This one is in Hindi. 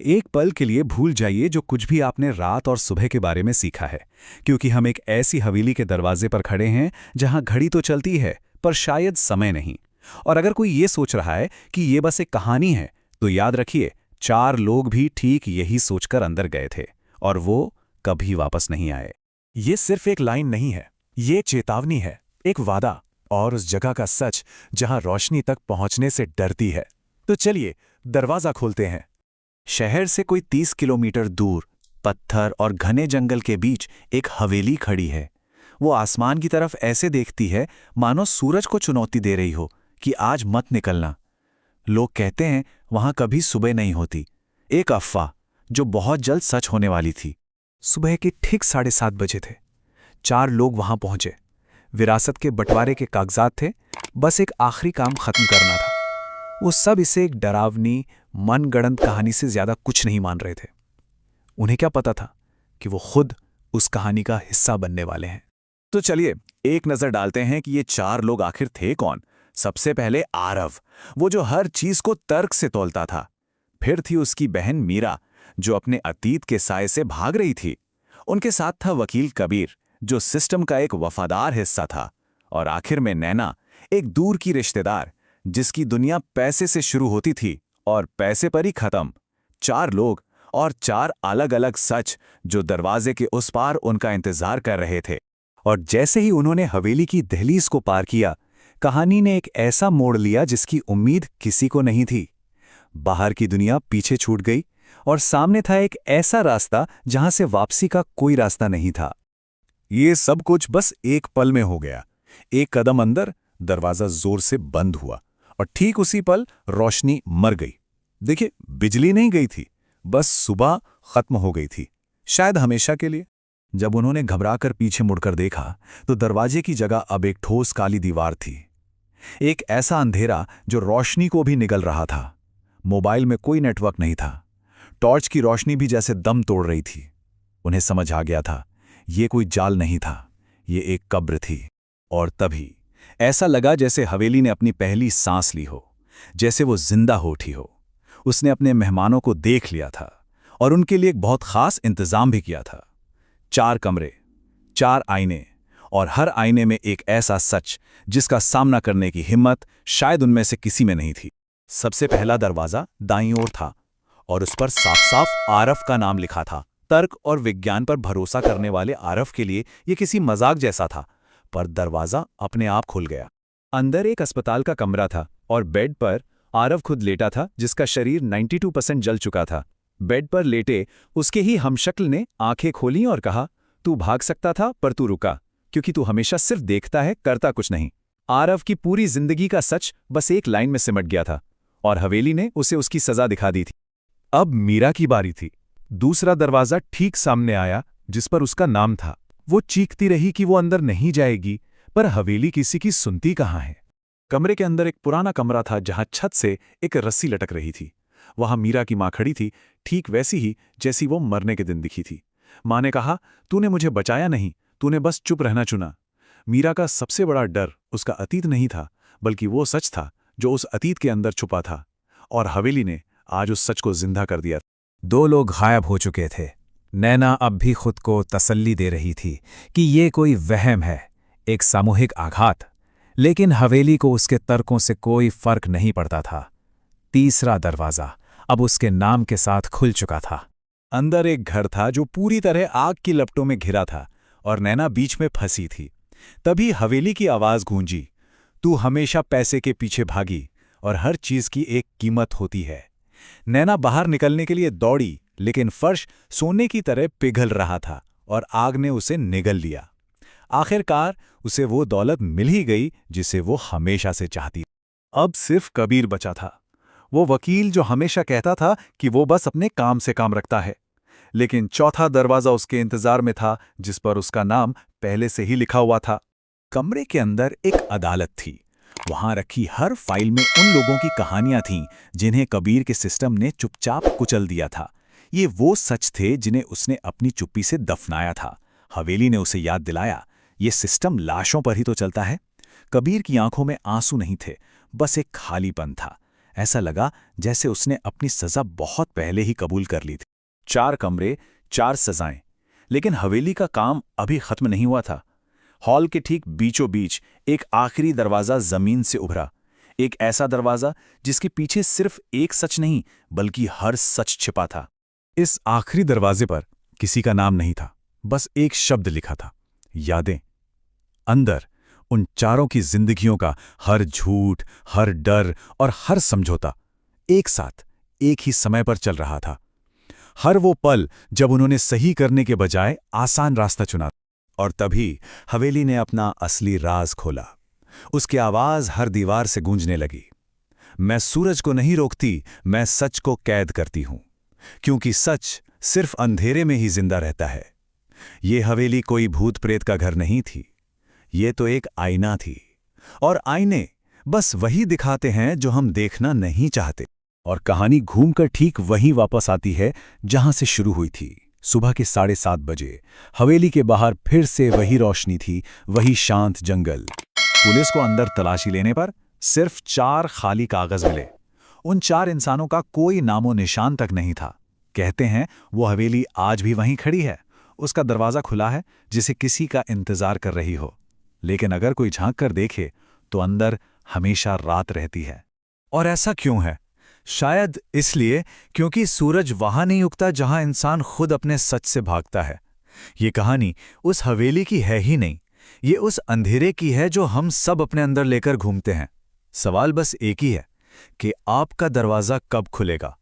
एक पल के लिए भूल जाइए जो कुछ भी आपने रात और सुबह के बारे में सीखा है, क्योंकि हम एक ऐसी हवेली के दरवाजे पर खड़े हैं जहां घड़ी तो चलती है पर शायद समय नहीं। और अगर कोई ये सोच रहा है कि ये बस एक कहानी है, तो याद रखिए, 4 लोग भी ठीक यही सोचकर अंदर गए थे और वो कभी वापस नहीं आए। ये सिर्फ एक लाइन नहीं है, ये चेतावनी है, एक वादा और उस जगह का सच जहां रोशनी तक पहुंचने से डरती है। तो चलिए दरवाजा खोलते हैं। शहर से कोई 30 किलोमीटर दूर पत्थर और घने जंगल के बीच एक हवेली खड़ी है। वो आसमान की तरफ ऐसे देखती है मानो सूरज को चुनौती दे रही हो कि आज मत निकलना। लोग कहते हैं वहां कभी सुबह नहीं होती, एक अफवाह जो बहुत जल्द सच होने वाली थी। सुबह के ठीक 7:30 बजे थे। 4 लोग वहां पहुंचे। विरासत के बंटवारे के कागजात थे, बस एक आखिरी काम खत्म करना था। वो सब इसे एक डरावनी मनगढ़ंत कहानी से ज्यादा कुछ नहीं मान रहे थे। उन्हें क्या पता था कि वो खुद उस कहानी का हिस्सा बनने वाले हैं। तो चलिए एक नजर डालते हैं कि ये 4 लोग आखिर थे कौन। सबसे पहले आरव, वो जो हर चीज को तर्क से तोलता था। फिर थी उसकी बहन मीरा, जो अपने अतीत के साए से भाग रही थी। उनके साथ था वकील कबीर, जो सिस्टम का एक वफादार हिस्सा था। और आखिर में नैना, एक दूर की रिश्तेदार जिसकी दुनिया पैसे से शुरू होती थी और पैसे पर ही खत्म। 4 लोग और 4 अलग अलग सच जो दरवाजे के उस पार उनका इंतजार कर रहे थे। और जैसे ही उन्होंने हवेली की दहलीज को पार किया, कहानी ने एक ऐसा मोड़ लिया जिसकी उम्मीद किसी को नहीं थी। बाहर की दुनिया पीछे छूट गई और सामने था एक ऐसा रास्ता जहां से वापसी का कोई रास्ता नहीं था। ये सब कुछ बस एक पल में हो गया। एक कदम अंदर, दरवाजा जोर से बंद हुआ और ठीक उसी पल रोशनी मर गई। देखिए, बिजली नहीं गई थी, बस सुबह खत्म हो गई थी, शायद हमेशा के लिए। जब उन्होंने घबराकर पीछे मुड़कर देखा तो दरवाजे की जगह अब एक ठोस काली दीवार थी। एक ऐसा अंधेरा जो रोशनी को भी निगल रहा था। मोबाइल में कोई नेटवर्क नहीं था। टॉर्च की रोशनी भी जैसे दम तोड़ रही थी। उन्हें समझ आ गया था, ये कोई जाल नहीं था, ये एक कब्र थी। और तभी ऐसा लगा जैसे हवेली ने अपनी पहली सांस ली हो, जैसे वो जिंदा हो उठी हो। उसने अपने मेहमानों को देख लिया था और उनके लिए एक बहुत खास इंतजाम भी किया था। 4 कमरे, 4 आईने और हर आईने में एक ऐसा सच जिसका सामना करने की हिम्मत शायद उनमें से किसी में नहीं थी। सबसे पहला दरवाजा दाईं ओर था और उस पर साफ साफ आरफ का नाम लिखा था। तर्क और विज्ञान पर भरोसा करने वाले आरफ के लिए यह किसी मजाक जैसा था, पर दरवाजा अपने आप खुल गया। अंदर एक अस्पताल का कमरा था और बेड पर आरव खुद लेटा था, जिसका शरीर 92% जल चुका था। बेड पर लेटे उसके ही हमशक्ल ने आंखें खोली और कहा, तू भाग सकता था पर तू रुका, क्योंकि तू हमेशा सिर्फ देखता है, करता कुछ नहीं। आरव की पूरी जिंदगी का सच बस एक लाइन में सिमट गया था और हवेली ने उसे उसकी सजा दिखा दी थी। अब मीरा की बारी थी। दूसरा दरवाजा ठीक सामने आया, जिस पर उसका नाम था। वो चीखती रही कि वो अंदर नहीं जाएगी, पर हवेली किसी की सुनती कहाँ है। कमरे के अंदर एक पुराना कमरा था जहां छत से एक रस्सी लटक रही थी। वहां मीरा की मां खड़ी थी, ठीक वैसी ही जैसी वो मरने के दिन दिखी थी। मां ने कहा, तूने मुझे बचाया नहीं, तूने बस चुप रहना चुना। मीरा का सबसे बड़ा डर उसका अतीत नहीं था, बल्कि वो सच था जो उस अतीत के अंदर छुपा था। और हवेली ने आज उस सच को जिंदा कर दिया। 2 लोग गायब हो चुके थे। नैना अब भी खुद को तसल्ली दे रही थी कि ये कोई वहम है, एक सामूहिक आघात। लेकिन हवेली को उसके तर्कों से कोई फर्क नहीं पड़ता था। तीसरा दरवाजा अब उसके नाम के साथ खुल चुका था। अंदर एक घर था जो पूरी तरह आग की लपटों में घिरा था और नैना बीच में फंसी थी। तभी हवेली की आवाज गूंजी, तू हमेशा पैसे के पीछे भागी और हर चीज की एक कीमत होती है। नैना बाहर निकलने के लिए दौड़ी, लेकिन फर्श सोने की तरह पिघल रहा था और आग ने उसे निगल लिया। आखिरकार उसे वो दौलत मिल ही गई जिसे वो हमेशा से चाहती। अब सिर्फ कबीर बचा था, वो वकील जो हमेशा कहता था कि वो बस अपने काम से काम रखता है। लेकिन चौथा दरवाजा उसके इंतजार में था, जिस पर उसका नाम पहले से ही लिखा हुआ था। कमरे के अंदर एक अदालत थी। वहां रखी हर फाइल में उन लोगों की कहानियां थीं जिन्हें कबीर के सिस्टम ने चुपचाप कुचल दिया था। ये वो सच थे जिन्हें उसने अपनी चुप्पी से दफनाया था। हवेली ने उसे याद दिलाया, ये सिस्टम लाशों पर ही तो चलता है। कबीर की आंखों में आंसू नहीं थे, बस एक खालीपन था। ऐसा लगा जैसे उसने अपनी सजा बहुत पहले ही कबूल कर ली थी। 4 कमरे, 4 सजाएं। लेकिन हवेली का काम अभी खत्म नहीं हुआ था। हॉल के ठीक बीचों बीच एक आखिरी दरवाजा जमीन से उभरा। एक ऐसा दरवाजा जिसके पीछे सिर्फ एक सच नहीं बल्कि हर सच छिपा था। इस आखिरी दरवाजे पर किसी का नाम नहीं था, बस एक शब्द लिखा था, यादें। अंदर उन चारों की जिंदगियों का हर झूठ, हर डर और हर समझौता एक साथ एक ही समय पर चल रहा था। हर वो पल जब उन्होंने सही करने के बजाय आसान रास्ता चुना। और तभी हवेली ने अपना असली राज खोला। उसकी आवाज हर दीवार से गूंजने लगी। मैं सूरज को नहीं रोकती, मैं सच को कैद करती हूं, क्योंकि सच सिर्फ अंधेरे में ही जिंदा रहता है। ये हवेली कोई भूत प्रेत का घर नहीं थी, ये तो एक आईना थी। और आईने बस वही दिखाते हैं जो हम देखना नहीं चाहते। और कहानी घूमकर ठीक वहीं वापस आती है जहां से शुरू हुई थी। सुबह के 7:30 बजे हवेली के बाहर फिर से वही रोशनी थी, वही शांत जंगल। पुलिस को अंदर तलाशी लेने पर सिर्फ 4 खाली कागज मिले। उन 4 इंसानों का कोई नामो निशान तक नहीं था। कहते हैं वो हवेली आज भी वहीं खड़ी है, उसका दरवाजा खुला है, जिसे किसी का इंतजार कर रही हो। लेकिन अगर कोई झांक कर देखे तो अंदर हमेशा रात रहती है। और ऐसा क्यों है? शायद इसलिए क्योंकि सूरज वहां नहीं उगता जहां इंसान खुद अपने सच से भागता है। ये कहानी उस हवेली की है ही नहीं, ये उस अंधेरे की है जो हम सब अपने अंदर लेकर घूमते हैं। सवाल बस एक ही है कि आपका दरवाजा कब खुलेगा।